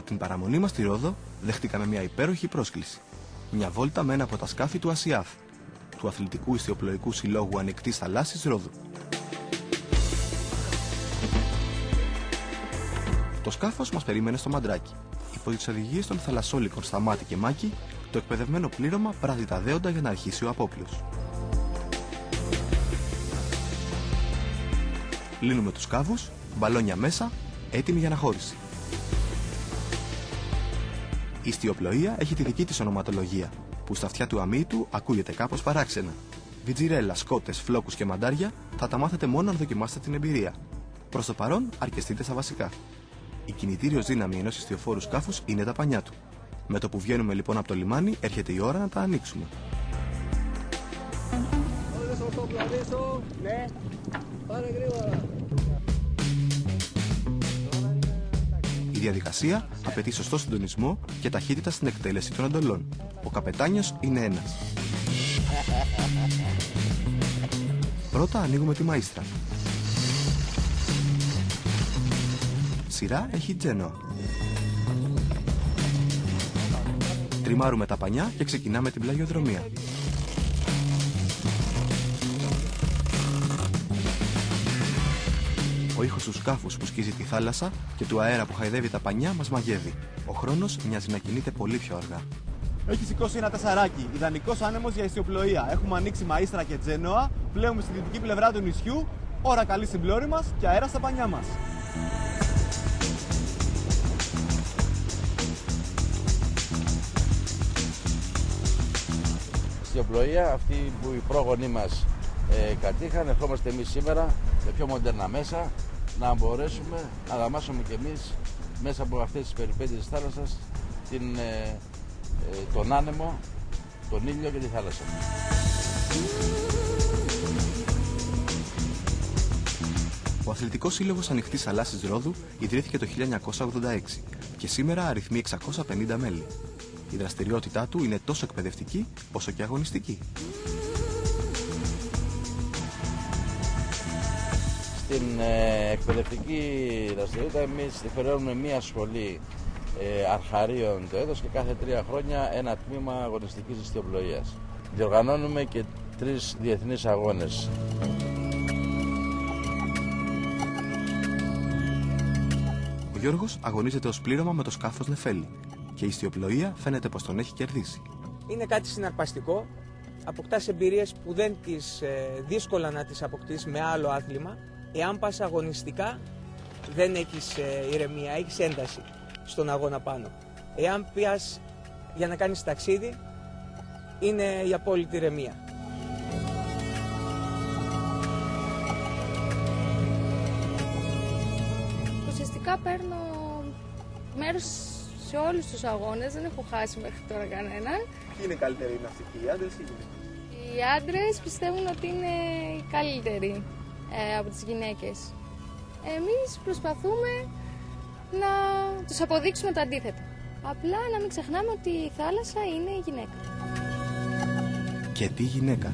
Κατά την παραμονή μας στη Ρόδο, δεχτήκαμε μια υπέροχη πρόσκληση. Μια βόλτα με ένα από τα σκάφη του ΑΣΙΑΘ, του Αθλητικού Ιστιοπλοϊκού Συλλόγου Ανοιχτής Θαλάσσης Ρόδου. Το σκάφος μας περίμενε στο Μαντράκι. Υπό τις οδηγίες των θαλασσόλικων Σταμάτη και Μάκη, το εκπαιδευμένο πλήρωμα πράττει τα δέοντα για να αρχίσει ο απόπλιος. Λύνουμε τους κάβους, μπαλόνια μέσα, έτοιμοι για αναχώρηση. Η ιστιοπλοεία έχει τη δική της ονοματολογία, που στα αυτιά του αμύτου ακούγεται κάπως παράξενα. Βιτζιρέλα, σκότες, φλόκους και μαντάρια θα τα μάθετε μόνο αν δοκιμάσετε την εμπειρία. Προς το παρόν, αρκεστείτε στα βασικά. Η κινητήριος δύναμη ενός ιστιοφόρου σκάφους είναι τα πανιά του. Με το που βγαίνουμε λοιπόν από το λιμάνι, έρχεται η ώρα να τα ανοίξουμε. Ναι, πάρε γρήγορα. Η διαδικασία απαιτεί σωστό συντονισμό και ταχύτητα στην εκτέλεση των εντολών. Ο καπετάνιος είναι ένας. Πρώτα ανοίγουμε τη μαΐστρα. Σειρά έχει Τζένοα. Τριμάρουμε τα πανιά και ξεκινάμε την πλαγιοδρομία. Ο ήχος του σκάφους που σκίζει τη θάλασσα και του αέρα που χαϊδεύει τα πανιά μας μαγεύει. Ο χρόνος μοιάζει να κινείται πολύ πιο αργά. Έχει σηκώσει ένα τεσσαράκι. Ιδανικός άνεμος για ιστιοπλοεία. Έχουμε ανοίξει Μαΐστρα και Τζένοα. Πλέουμε στη δυτική πλευρά του νησιού. Ώρα καλή στην πλώρη μας και αέρα στα πανιά μας. Ιστιοπλοεία, αυτή που οι πρόγονοί μας κατήχαν, ερχόμαστε εμείς σήμερα με πιο μοντέρνα μέσα να μπορέσουμε να δαμάσουμε κι εμείς μέσα από αυτές τις περιπέτειες της θάλασσας τον άνεμο, τον ήλιο και τη θάλασσα. Ο Αθλητικός Σύλλογος Ανοιχτής Θαλάσσης Ρόδου ιδρύθηκε το 1986 και σήμερα αριθμεί 650 μέλη. Η δραστηριότητά του είναι τόσο εκπαιδευτική όσο και αγωνιστική. Στην εκπαιδευτική δραστηριότητα εμείς διοικούμε μία σχολή αρχαρίων το έτος και κάθε 3 χρόνια ένα τμήμα αγωνιστικής ιστιοπλοείας. Διοργανώνουμε και 3 διεθνείς αγώνες. Ο Γιώργος αγωνίζεται ως πλήρωμα με το σκάφος Νεφέλη και η ιστιοπλοεία φαίνεται πως τον έχει κερδίσει. Είναι κάτι συναρπαστικό. Αποκτάς εμπειρίες που δεν δύσκολα να τις αποκτήσεις με άλλο άθλημα. Εάν πας αγωνιστικά δεν έχεις ηρεμία, έχεις ένταση στον αγώνα πάνω. Εάν πας για να κάνεις ταξίδι είναι η απόλυτη ηρεμία. Ουσιαστικά παίρνω μέρος σε όλους τους αγώνες, δεν έχω χάσει μέχρι τώρα κανέναν. Ποιοι είναι καλύτεροι ναυτικοί, οι άντρες ή οι γυναίκες? Οι άντρες πιστεύουν ότι είναι οι καλύτεροι από τις γυναίκες. Εμείς προσπαθούμε να τους αποδείξουμε το αντίθετο. Απλά να μην ξεχνάμε ότι η θάλασσα είναι η γυναίκα. Και τι γυναίκα!